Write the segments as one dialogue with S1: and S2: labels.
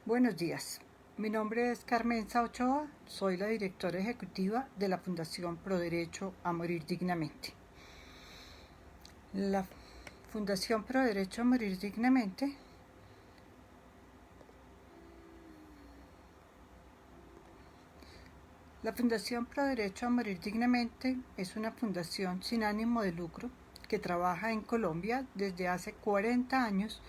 S1: Buenos días, mi nombre es Carmenza Ochoa, soy la directora ejecutiva de la Fundación Pro Derecho a Morir Dignamente. La Fundación Pro Derecho a Morir Dignamente La Fundación Pro Derecho a Morir Dignamente es una fundación sin ánimo de lucro que trabaja en Colombia desde hace 40 años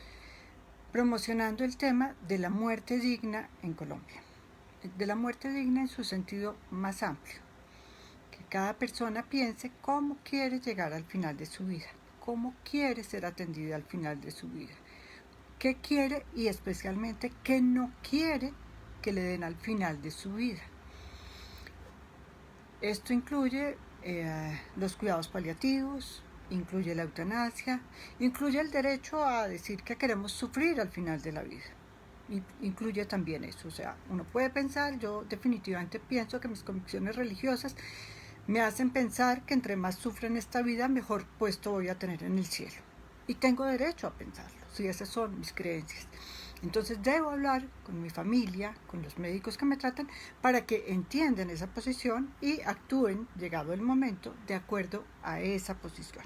S1: promocionando el tema de la muerte digna en Colombia. De la muerte digna en su sentido más amplio. Que cada persona piense cómo quiere llegar al final de su vida, cómo quiere ser atendida al final de su vida, qué quiere y especialmente qué no quiere que le den al final de su vida. Esto incluye los cuidados paliativos, incluye la eutanasia, incluye el derecho a decir que queremos sufrir al final de la vida. Incluye también eso, o sea, uno puede pensar, yo definitivamente pienso que mis convicciones religiosas me hacen pensar que entre más sufro en esta vida, mejor puesto voy a tener en el cielo. Y tengo derecho a pensarlo, si esas son mis creencias. Entonces debo hablar con mi familia, con los médicos que me tratan, para que entiendan esa posición y actúen, llegado el momento, de acuerdo a esa posición.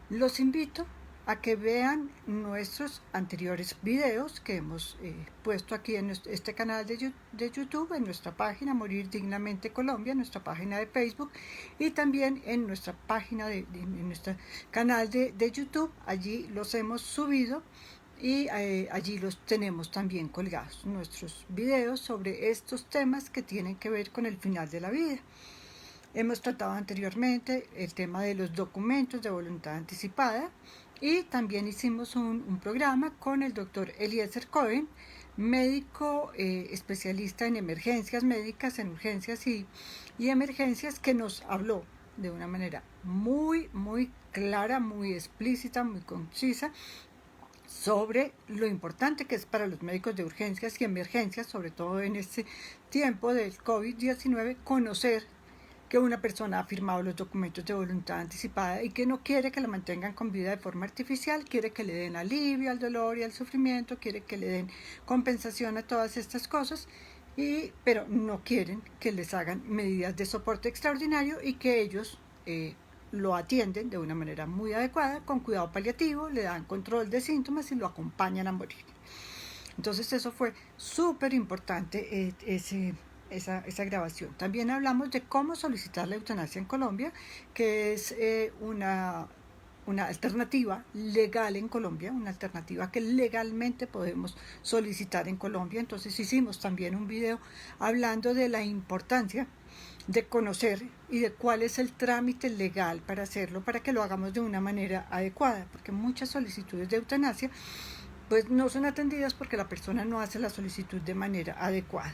S1: Los invito a que vean nuestros anteriores videos que hemos puesto aquí en este canal de YouTube, en nuestra página Morir Dignamente Colombia, en nuestra página de Facebook y también en nuestra página en nuestro canal de YouTube. Allí los hemos subido y allí los tenemos también colgados, nuestros videos sobre estos temas que tienen que ver con el final de la vida. Hemos tratado anteriormente el tema de los documentos de voluntad anticipada y también hicimos un programa con el doctor Eliezer Cohen, médico especialista en emergencias médicas, en urgencias y emergencias, que nos habló de una manera muy clara, muy explícita, muy concisa sobre lo importante que es para los médicos de urgencias y emergencias, sobre todo en este tiempo del COVID-19, conocer que una persona ha firmado los documentos de voluntad anticipada y que no quiere que la mantengan con vida de forma artificial, quiere que le den alivio al dolor y al sufrimiento, quiere que le den compensación a todas estas cosas, pero no quieren que les hagan medidas de soporte extraordinario y que ellos lo atienden de una manera muy adecuada, con cuidado paliativo, le dan control de síntomas y lo acompañan a morir. Entonces eso fue súper importante, esa grabación. También hablamos de cómo solicitar la eutanasia en Colombia, que es una alternativa legal en Colombia, una alternativa que legalmente podemos solicitar en Colombia. Entonces hicimos también un video hablando de la importancia de conocer y de cuál es el trámite legal para hacerlo, para que lo hagamos de una manera adecuada, porque muchas solicitudes de eutanasia pues no son atendidas porque la persona no hace la solicitud de manera adecuada.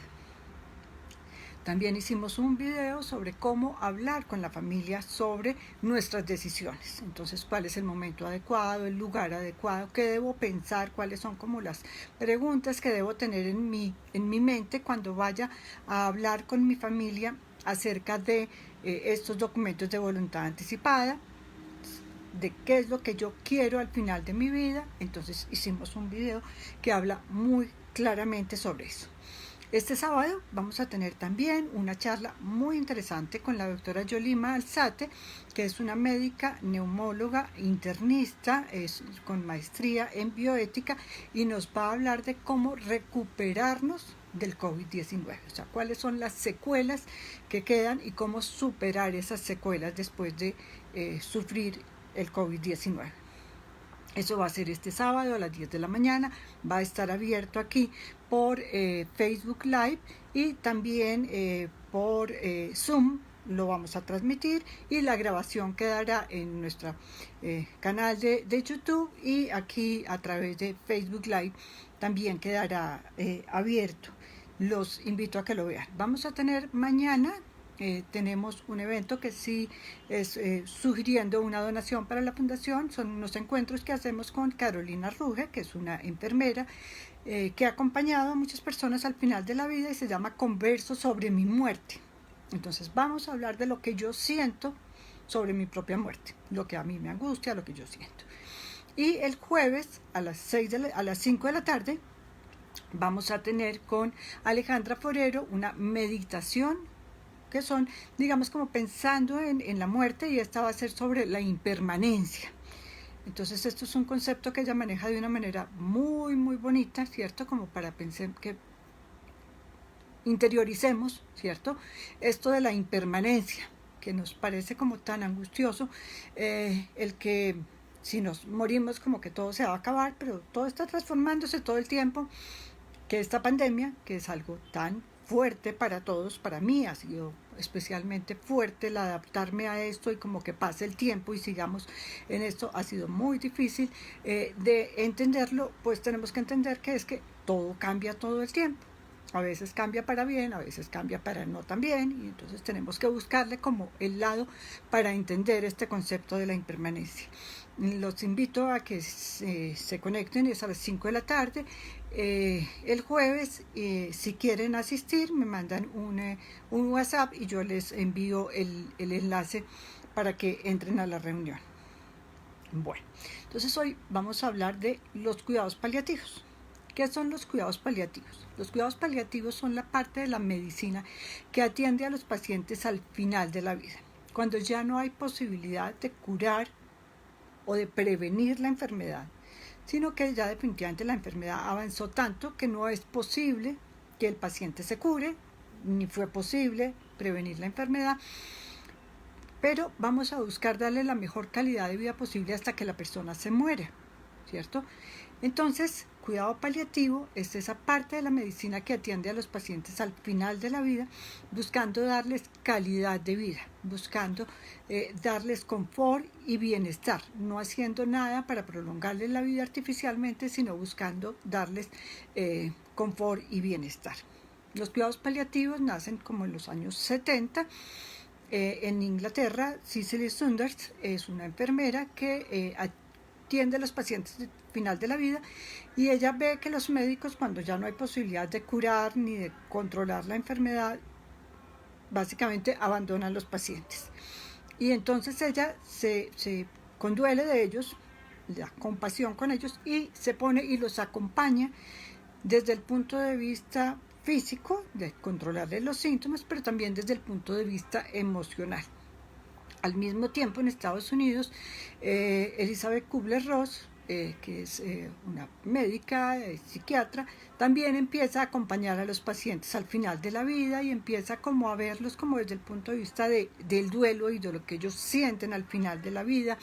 S1: También hicimos un video sobre cómo hablar con la familia sobre nuestras decisiones. Entonces, cuál es el momento adecuado, el lugar adecuado, qué debo pensar, cuáles son como las preguntas que debo tener en mi mente cuando vaya a hablar con mi familia acerca de estos documentos de voluntad anticipada, de qué es lo que yo quiero al final de mi vida. Entonces hicimos un video que habla muy claramente sobre eso. Este sábado vamos a tener también una charla muy interesante con la doctora Yolima Alzate, que es una médica neumóloga internista, con maestría en bioética, y nos va a hablar de cómo recuperarnos del COVID-19, o sea, cuáles son las secuelas que quedan y cómo superar esas secuelas después de sufrir el COVID-19. Eso va a ser este sábado a las 10 de la mañana, va a estar abierto aquí por Facebook Live y también por Zoom lo vamos a transmitir, y la grabación quedará en nuestro canal de YouTube, y aquí a través de Facebook Live también quedará abierto. Los invito a que lo vean. Vamos a tener mañana tenemos un evento que sí es sugiriendo una donación para la fundación. Son unos encuentros que hacemos con Carolina Ruge, que es una enfermera que ha acompañado a muchas personas al final de la vida, y se llama Converso sobre mi muerte. Entonces vamos a hablar de lo que yo siento sobre mi propia muerte, lo que a mí me angustia, lo que yo siento. Y el jueves a las 5 de la tarde vamos a tener con Alejandra Forero una meditación que son, digamos, como pensando en la muerte, y esta va a ser sobre la impermanencia. Entonces esto es un concepto que ella maneja de una manera muy, muy bonita, ¿cierto? Como para pensar que interioricemos, ¿cierto? Esto de la impermanencia, que nos parece como tan angustioso, el que si nos morimos como que todo se va a acabar, pero todo está transformándose todo el tiempo, que esta pandemia, que es algo tan fuerte para todos, para mí ha sido especialmente fuerte el adaptarme a esto, y como que pase el tiempo y sigamos en esto, ha sido muy difícil de entenderlo. Pues tenemos que entender que es que todo cambia todo el tiempo. A veces cambia para bien, a veces cambia para no tan bien, y entonces tenemos que buscarle como el lado para entender este concepto de la impermanencia. Los invito a que se conecten, es a las 5 de la tarde. El jueves, si quieren asistir, me mandan un WhatsApp y yo les envío el enlace para que entren a la reunión. Bueno, entonces hoy vamos a hablar de los cuidados paliativos. ¿Qué son los cuidados paliativos? Los cuidados paliativos son la parte de la medicina que atiende a los pacientes al final de la vida, cuando ya no hay posibilidad de curar o de prevenir la enfermedad, sino que ya definitivamente la enfermedad avanzó tanto que no es posible que el paciente se cure, ni fue posible prevenir la enfermedad, pero vamos a buscar darle la mejor calidad de vida posible hasta que la persona se muere, ¿cierto? Entonces, cuidado paliativo es esa parte de la medicina que atiende a los pacientes al final de la vida, buscando darles calidad de vida, buscando darles confort y bienestar, no haciendo nada para prolongarles la vida artificialmente, sino buscando darles confort y bienestar. Los cuidados paliativos nacen como en los años 70. En Inglaterra, Cicely Saunders es una enfermera que atiende a los pacientes al final de la vida, y ella ve que los médicos, cuando ya no hay posibilidad de curar ni de controlar la enfermedad, básicamente abandonan los pacientes. Y entonces ella se conduele de ellos, da compasión con ellos, y se pone y los acompaña desde el punto de vista físico, de controlarles los síntomas, pero también desde el punto de vista emocional. Al mismo tiempo, en Estados Unidos, Elizabeth Kubler-Ross, que es una médica, psiquiatra, también empieza a acompañar a los pacientes al final de la vida, y empieza como a verlos como desde el punto de vista del duelo y de lo que ellos sienten al final de la vida,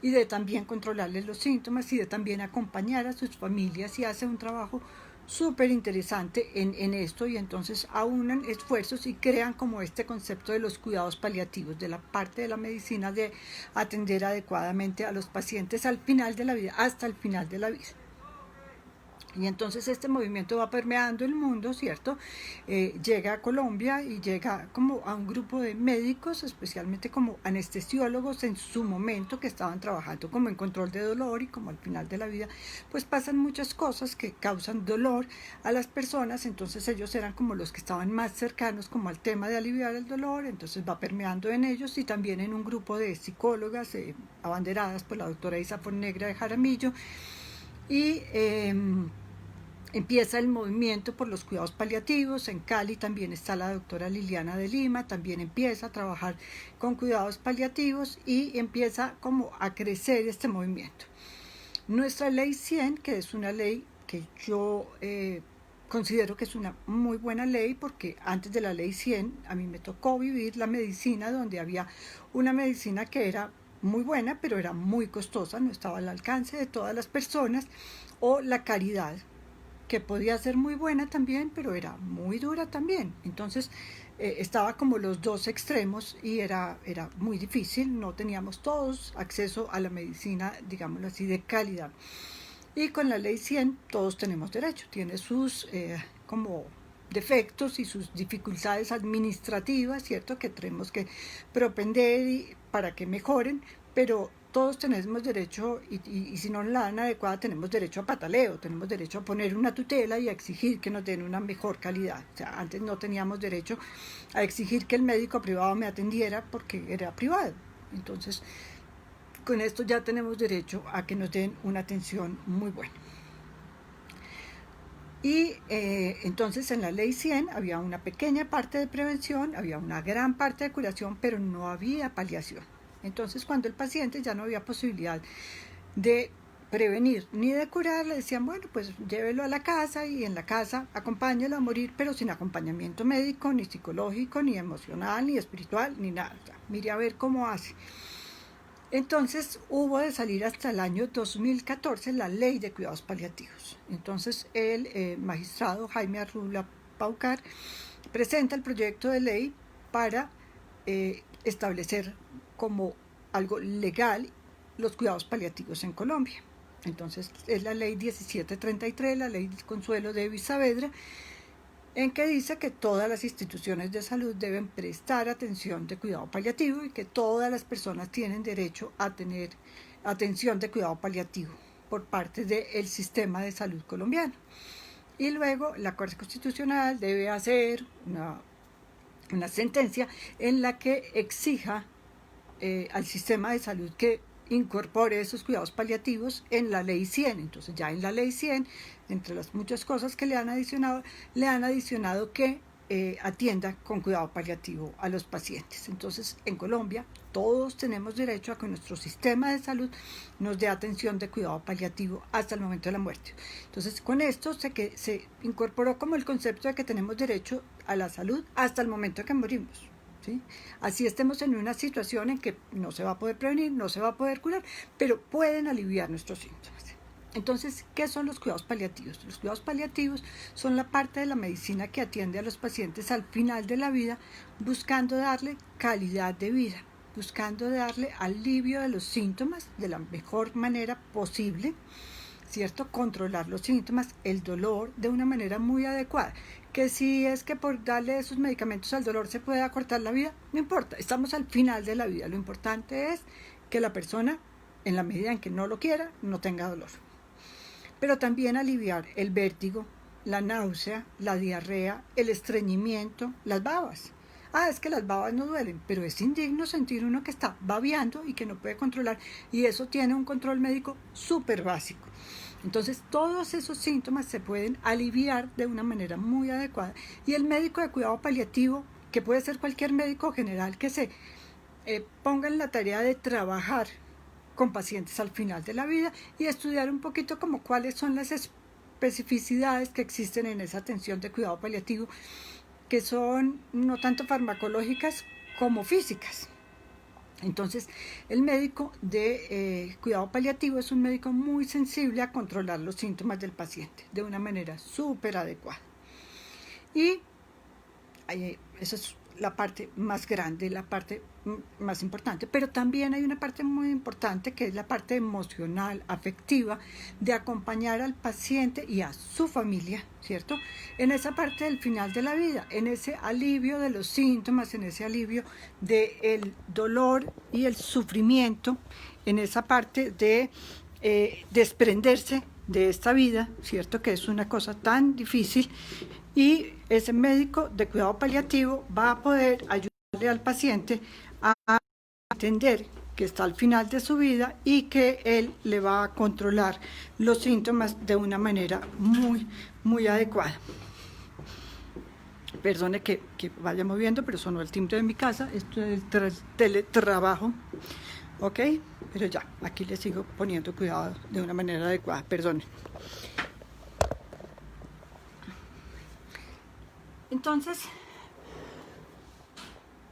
S1: y de también controlarles los síntomas y de también acompañar a sus familias, y hace un trabajo súper interesante en esto, y entonces aunan esfuerzos y crean como este concepto de los cuidados paliativos, de la parte de la medicina de atender adecuadamente a los pacientes al final de la vida, hasta el final de la vida. Y entonces este movimiento va permeando el mundo, ¿cierto? Llega a Colombia y llega como a un grupo de médicos, especialmente como anestesiólogos en su momento, que estaban trabajando como en control de dolor, y como al final de la vida pues pasan muchas cosas que causan dolor a las personas. Entonces ellos eran como los que estaban más cercanos como al tema de aliviar el dolor, entonces va permeando en ellos, y también en un grupo de psicólogas abanderadas por la doctora Isa Fonnegra de Jaramillo. Y empieza el movimiento por los cuidados paliativos. En Cali también está la doctora Liliana de Lima, también empieza a trabajar con cuidados paliativos, y empieza como a crecer este movimiento. Nuestra ley 100, que es una ley que yo considero que es una muy buena ley, porque antes de la ley 100 a mí me tocó vivir la medicina, donde había una medicina que era muy buena, pero era muy costosa, no estaba al alcance de todas las personas, o la caridad, que podía ser muy buena también, pero era muy dura también. Entonces estaba como los dos extremos, y era muy difícil, no teníamos todos acceso a la medicina, digámoslo así, de calidad. Y con la ley 100 todos tenemos derecho, tiene sus como defectos y sus dificultades administrativas, ¿cierto?, que tenemos que propender para que mejoren, pero todos tenemos derecho, y si no la dan adecuada, tenemos derecho a pataleo, tenemos derecho a poner una tutela y a exigir que nos den una mejor calidad. O sea, antes no teníamos derecho a exigir que el médico privado me atendiera porque era privado. Entonces, con esto ya tenemos derecho a que nos den una atención muy buena. Y entonces en la ley 100 había una pequeña parte de prevención, había una gran parte de curación, pero no había paliación. Entonces cuando el paciente ya no había posibilidad de prevenir ni de curar, le decían, bueno, pues llévelo a la casa y en la casa acompáñelo a morir, pero sin acompañamiento médico, ni psicológico, ni emocional, ni espiritual, ni nada. O sea, mire a ver cómo hace. Entonces hubo de salir hasta el año 2014 la ley de cuidados paliativos. Entonces el magistrado Jaime Arrula Paucar presenta el proyecto de ley para establecer como algo legal los cuidados paliativos en Colombia. Entonces es la ley 1733, la ley del Consuelo de Saavedra, en que dice que todas las instituciones de salud deben prestar atención de cuidado paliativo y que todas las personas tienen derecho a tener atención de cuidado paliativo por parte del sistema de salud colombiano. Y luego la Corte Constitucional debe hacer una sentencia en la que exija al sistema de salud que incorpore esos cuidados paliativos en la ley 100. Entonces ya en la ley 100, entre las muchas cosas que le han adicionado que atienda con cuidado paliativo a los pacientes. Entonces en Colombia todos tenemos derecho a que nuestro sistema de salud nos dé atención de cuidado paliativo hasta el momento de la muerte. Entonces con esto se incorporó como el concepto de que tenemos derecho a la salud hasta el momento que morimos. ¿Sí? Así estemos en una situación en que no se va a poder prevenir, no se va a poder curar, pero pueden aliviar nuestros síntomas. Entonces, ¿qué son los cuidados paliativos? Los cuidados paliativos son la parte de la medicina que atiende a los pacientes al final de la vida, buscando darle calidad de vida, buscando darle alivio de los síntomas de la mejor manera posible, ¿cierto? Controlar los síntomas, el dolor de una manera muy adecuada. Que si es que por darle esos medicamentos al dolor se puede acortar la vida, no importa, estamos al final de la vida. Lo importante es que la persona, en la medida en que no lo quiera, no tenga dolor. Pero también aliviar el vértigo, la náusea, la diarrea, el estreñimiento, las babas. Es que las babas no duelen, pero es indigno sentir uno que está babeando y que no puede controlar, y eso tiene un control médico súper básico. Entonces todos esos síntomas se pueden aliviar de una manera muy adecuada, y el médico de cuidado paliativo, que puede ser cualquier médico general que se ponga en la tarea de trabajar con pacientes al final de la vida y estudiar un poquito como cuáles son las especificidades que existen en esa atención de cuidado paliativo, que son no tanto farmacológicas como físicas. Entonces, el médico de cuidado paliativo es un médico muy sensible a controlar los síntomas del paciente de una manera súper adecuada. Y esa es la parte más grande, la parte más importante, pero también hay una parte muy importante que es la parte emocional, afectiva, de acompañar al paciente y a su familia, ¿cierto? En esa parte del final de la vida, en ese alivio de los síntomas, en ese alivio del dolor y el sufrimiento, en esa parte de desprenderse de esta vida, ¿cierto? Que es una cosa tan difícil, y ese médico de cuidado paliativo va a poder ayudarle al paciente a entender que está al final de su vida y que él le va a controlar los síntomas de una manera muy, muy adecuada. Perdone que vaya moviendo, pero sonó el timbre de mi casa. Esto es el teletrabajo, ¿ok? Pero ya, aquí le sigo poniendo cuidado de una manera adecuada, perdone. Entonces,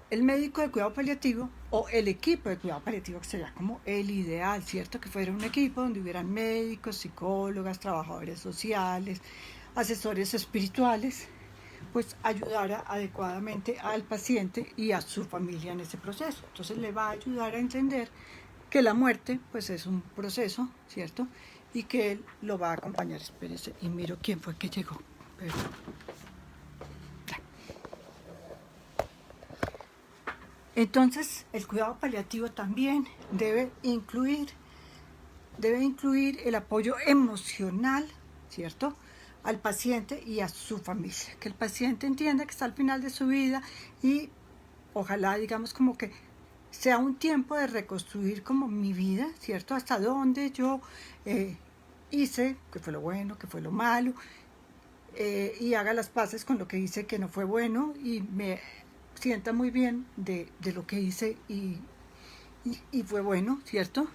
S1: el médico de cuidado paliativo o el equipo de cuidado paliativo, que sería como el ideal, ¿cierto? Que fuera un equipo donde hubieran médicos, psicólogas, trabajadores sociales, asesores espirituales, pues ayudara adecuadamente al paciente y a su familia en ese proceso. Entonces le va a ayudar a entender que la muerte pues es un proceso, ¿cierto? Y que él lo va a acompañar. Espérese y miro quién fue que llegó. Perdón. Entonces, el cuidado paliativo también debe incluir el apoyo emocional, ¿cierto?, al paciente y a su familia. Que el paciente entienda que está al final de su vida y ojalá, digamos, como que sea un tiempo de reconstruir como mi vida, ¿cierto?, hasta dónde yo hice, qué fue lo bueno, qué fue lo malo, y haga las paces con lo que hice que no fue bueno y me sienta muy bien de lo que hice y fue bueno, ¿cierto?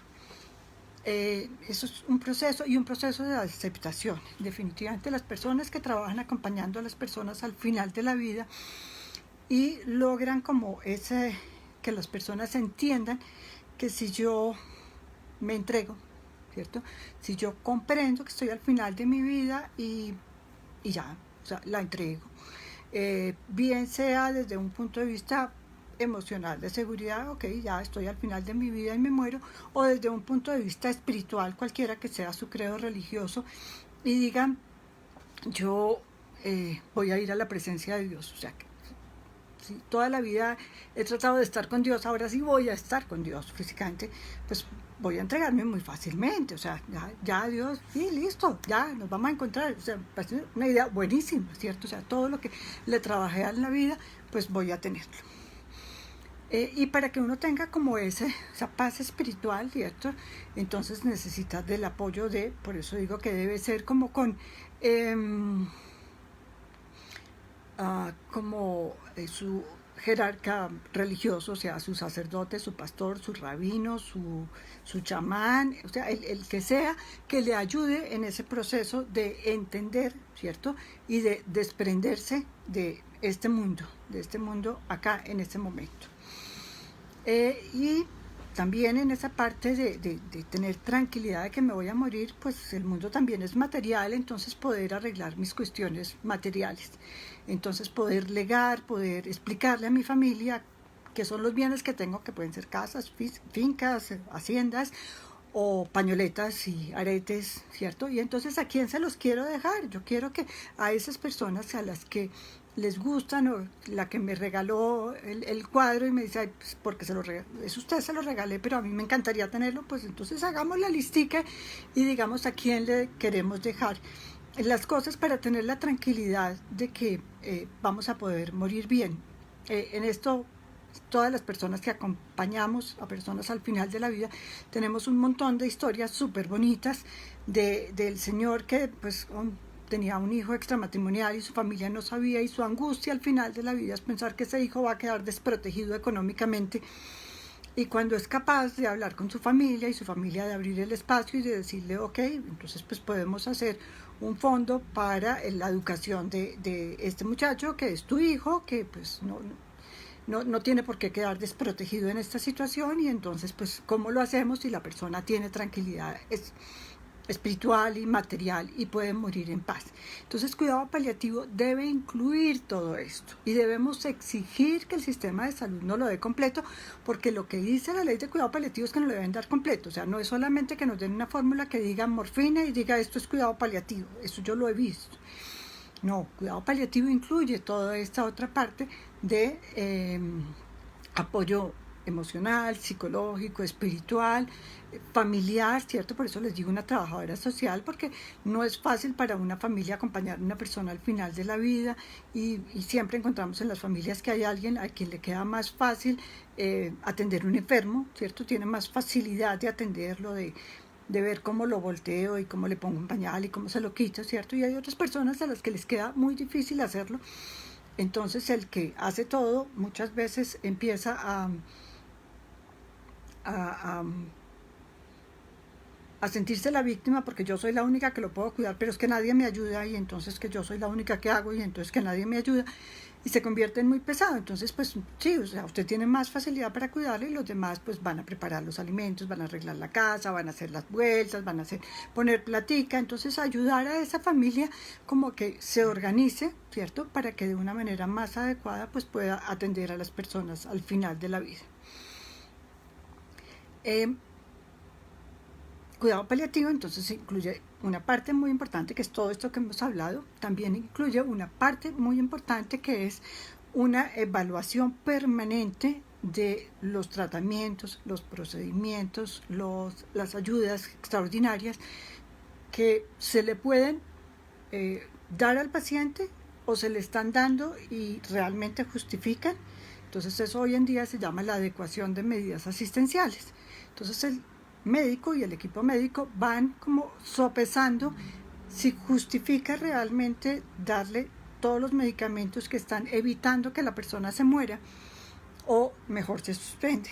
S1: Eso es un proceso y un proceso de aceptación. Definitivamente las personas que trabajan acompañando a las personas al final de la vida y logran como ese, que las personas entiendan que si yo me entrego, ¿cierto? Si yo comprendo que estoy al final de mi vida y ya, o sea, la entrego. Bien sea desde un punto de vista emocional, de seguridad, ok, ya estoy al final de mi vida y me muero, o desde un punto de vista espiritual, cualquiera que sea su credo religioso, y digan, yo voy a ir a la presencia de Dios, o sea, que si toda la vida he tratado de estar con Dios, ahora sí voy a estar con Dios físicamente, pues voy a entregarme muy fácilmente, o sea, ya Dios, sí, listo, ya nos vamos a encontrar, o sea, parece una idea buenísima, ¿cierto? O sea, todo lo que le trabajé en la vida, pues voy a tenerlo. Y para que uno tenga como esa paz espiritual, ¿cierto? Entonces necesita del apoyo de, por eso digo que debe ser como con... su jerarca religioso, o sea, su sacerdote, su pastor, su rabino, su chamán, o sea, el que sea que le ayude en ese proceso de entender, ¿cierto? Y de desprenderse de este mundo acá en este momento. Y también en esa parte de tener tranquilidad de que me voy a morir, pues el mundo también es material, entonces poder arreglar mis cuestiones materiales. Entonces poder legar, poder explicarle a mi familia qué son los bienes que tengo, que pueden ser casas, fincas, haciendas, o pañoletas y aretes, ¿cierto? Y entonces, ¿a quién se los quiero dejar? Yo quiero que a esas personas a las que les gustan, o la que me regaló el cuadro y me dice, ay, pues porque se lo regalé, es usted se lo regalé, pero a mí me encantaría tenerlo, pues entonces hagamos la listica y digamos a quién le queremos dejar las cosas para tener la tranquilidad de que vamos a poder morir bien. En esto todas las personas que acompañamos a personas al final de la vida, tenemos un montón de historias súper bonitas del señor que pues tenía un hijo extramatrimonial y su familia no sabía, y su angustia al final de la vida es pensar que ese hijo va a quedar desprotegido económicamente, y cuando es capaz de hablar con su familia y su familia de abrir el espacio y de decirle, ok, entonces pues podemos hacer un fondo para la educación de este muchacho que es tu hijo, que pues no tiene por qué quedar desprotegido en esta situación, y entonces pues cómo lo hacemos si la persona tiene tranquilidad espiritual y material y puede morir en paz. Entonces cuidado paliativo debe incluir todo esto y debemos exigir que el sistema de salud no lo dé completo, porque lo que dice la ley de cuidado paliativo es que no lo deben dar completo, o sea, no es solamente que nos den una fórmula que diga morfina y diga esto es cuidado paliativo, eso yo lo he visto. No, cuidado paliativo incluye toda esta otra parte de apoyo emocional, psicológico, espiritual, familiar, ¿cierto? Por eso les digo una trabajadora social, porque no es fácil para una familia acompañar a una persona al final de la vida, y siempre encontramos en las familias que hay alguien a quien le queda más fácil atender un enfermo, ¿cierto? Tiene más facilidad de atenderlo, de ver cómo lo volteo y cómo le pongo un pañal y cómo se lo quito, ¿cierto? Y hay otras personas a las que les queda muy difícil hacerlo. Entonces el que hace todo muchas veces empieza a, a sentirse la víctima, porque yo soy la única que lo puedo cuidar, pero es que nadie me ayuda, y entonces que yo soy la única que hago, y entonces que nadie me ayuda, y se convierte en muy pesado. Entonces pues sí, o sea, usted tiene más facilidad para cuidarle, y los demás pues van a preparar los alimentos, van a arreglar la casa, van a hacer las vueltas, van a poner platica. Entonces ayudar a esa familia como que se organice, ¿cierto? Para que de una manera más adecuada pues pueda atender a las personas al final de la vida. Cuidado paliativo entonces incluye una parte muy importante, que es todo esto que hemos hablado. También incluye una parte muy importante que es una evaluación permanente de los tratamientos, los procedimientos, las ayudas extraordinarias que se le pueden dar al paciente o se le están dando y realmente justifican. Entonces eso hoy en día se llama la adecuación de medidas asistenciales. Entonces el médico y el equipo médico van como sopesando si justifica realmente darle todos los medicamentos que están evitando que la persona se muera, o mejor se suspende.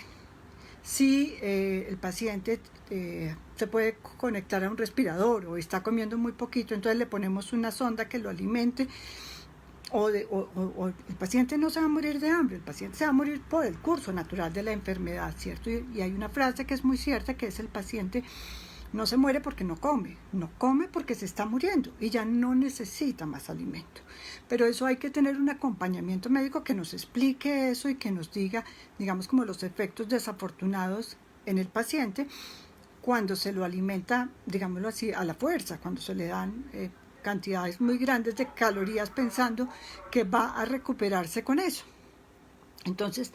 S1: Si el paciente se puede conectar a un respirador o está comiendo muy poquito, entonces le ponemos una sonda que lo alimente, o el paciente no se va a morir de hambre, el paciente se va a morir por el curso natural de la enfermedad, ¿cierto? Y hay una frase que es muy cierta, que es: el paciente no se muere porque no come porque se está muriendo y ya no necesita más alimento. Pero eso hay que tener un acompañamiento médico que nos explique eso y que nos diga, digamos, como los efectos desafortunados en el paciente cuando se lo alimenta, digámoslo así, a la fuerza, cuando se le dan cantidades muy grandes de calorías pensando que va a recuperarse con eso. Entonces,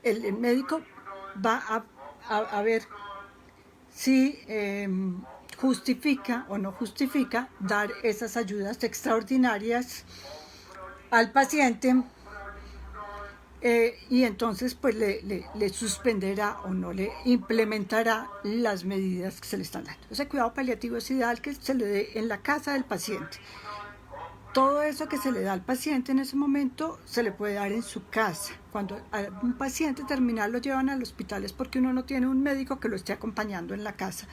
S1: el médico va a ver si justifica o no justifica dar esas ayudas extraordinarias al paciente, y entonces pues le suspenderá o no le implementará las medidas que se le están dando. Ese cuidado paliativo es ideal que se le dé en la casa del paciente. Todo eso que se le da al paciente en ese momento se le puede dar en su casa. Cuando a un paciente terminal lo llevan al hospital es porque uno no tiene un médico que lo esté acompañando en la casa.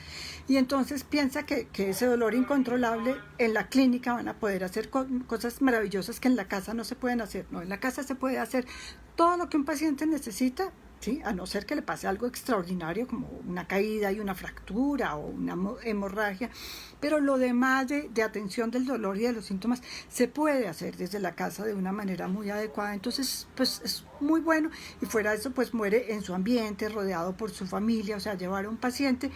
S1: Y entonces piensa que ese dolor incontrolable en la clínica van a poder hacer cosas maravillosas que en la casa no se pueden hacer. No, en la casa se puede hacer todo lo que un paciente necesita, ¿sí? A no ser que le pase algo extraordinario como una caída y una fractura o una hemorragia, pero lo demás de atención del dolor y de los síntomas se puede hacer desde la casa de una manera muy adecuada. Entonces pues es muy bueno, y fuera de eso pues muere en su ambiente, rodeado por su familia. O sea, llevar a un paciente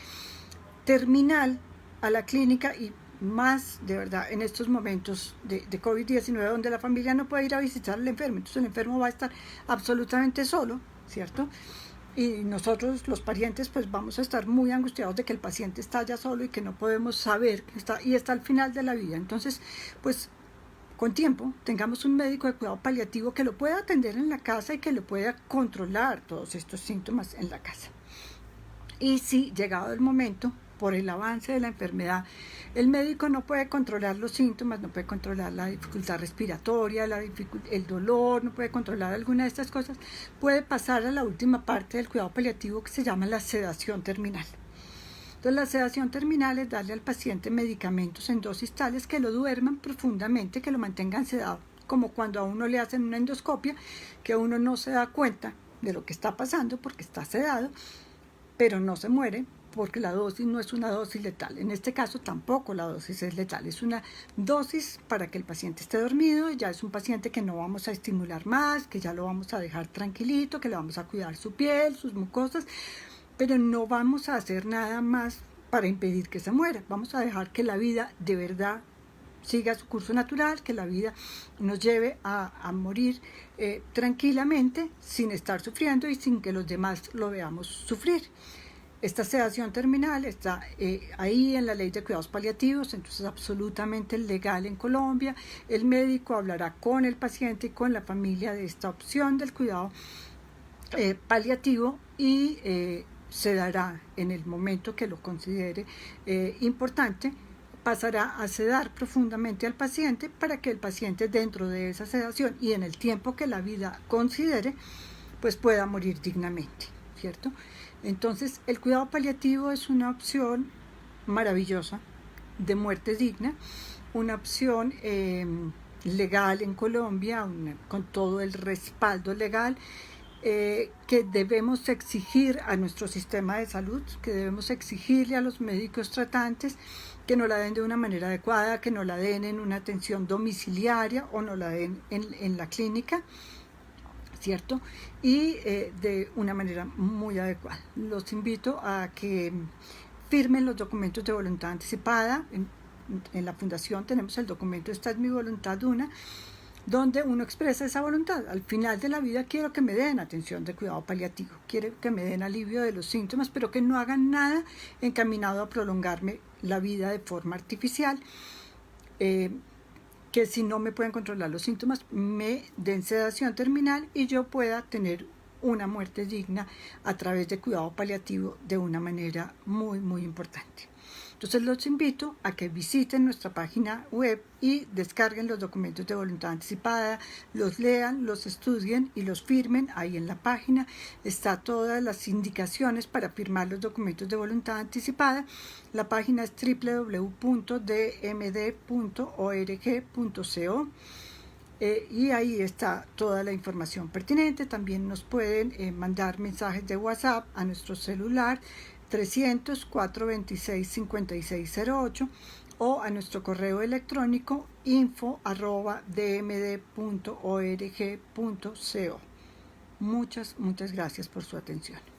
S1: terminal a la clínica, y más de verdad en estos momentos de COVID-19 donde la familia no puede ir a visitar al enfermo, entonces el enfermo va a estar absolutamente solo, ¿cierto? Y nosotros los parientes pues vamos a estar muy angustiados de que el paciente está ya solo y que no podemos saber que está al final de la vida. Entonces pues con tiempo tengamos un médico de cuidado paliativo que lo pueda atender en la casa y que lo pueda controlar todos estos síntomas en la casa. Y si llegado el momento, por el avance de la enfermedad, el médico no puede controlar los síntomas, no puede controlar la dificultad respiratoria, el dolor, no puede controlar alguna de estas cosas, puede pasar a la última parte del cuidado paliativo, que se llama la sedación terminal. Entonces, la sedación terminal es darle al paciente medicamentos en dosis tales que lo duerman profundamente, que lo mantengan sedado, como cuando a uno le hacen una endoscopia, que uno no se da cuenta de lo que está pasando porque está sedado, pero no se muere porque la dosis no es una dosis letal. En este caso tampoco la dosis es letal, es una dosis para que el paciente esté dormido. Ya es un paciente que no vamos a estimular más, que ya lo vamos a dejar tranquilito, que le vamos a cuidar su piel, sus mucosas, pero no vamos a hacer nada más para impedir que se muera. Vamos a dejar que la vida de verdad siga su curso natural, que la vida nos lleve a morir tranquilamente, sin estar sufriendo y sin que los demás lo veamos sufrir. Esta sedación terminal está ahí en la ley de cuidados paliativos, entonces es absolutamente legal en Colombia. El médico hablará con el paciente y con la familia de esta opción del cuidado paliativo, y se dará en el momento que lo considere importante. Pasará a sedar profundamente al paciente para que el paciente, dentro de esa sedación y en el tiempo que la vida considere, pues pueda morir dignamente, ¿cierto? Entonces, el cuidado paliativo es una opción maravillosa de muerte digna, una opción legal en Colombia, con todo el respaldo legal, que debemos exigir a nuestro sistema de salud, que debemos exigirle a los médicos tratantes que nos la den de una manera adecuada, que nos la den en una atención domiciliaria o nos la den en la clínica, ¿cierto? Y de una manera muy adecuada. Los invito a que firmen los documentos de voluntad anticipada. En la fundación tenemos el documento Esta es mi voluntad una, donde uno expresa esa voluntad. Al final de la vida quiero que me den atención de cuidado paliativo, quiero que me den alivio de los síntomas, pero que no hagan nada encaminado a prolongarme la vida de forma artificial, que si no me pueden controlar los síntomas, me den sedación terminal y yo pueda tener una muerte digna a través de cuidado paliativo de una manera muy, muy importante. Entonces los invito a que visiten nuestra página web y descarguen los documentos de voluntad anticipada, los lean, los estudien y los firmen. Ahí en la página está todas las indicaciones para firmar los documentos de voluntad anticipada. La página es www.dmd.org.co. Y ahí está toda la información pertinente. También nos pueden mandar mensajes de WhatsApp a nuestro celular 300-426-5608 o a nuestro correo electrónico info@dmd.org.co. Muchas gracias por su atención.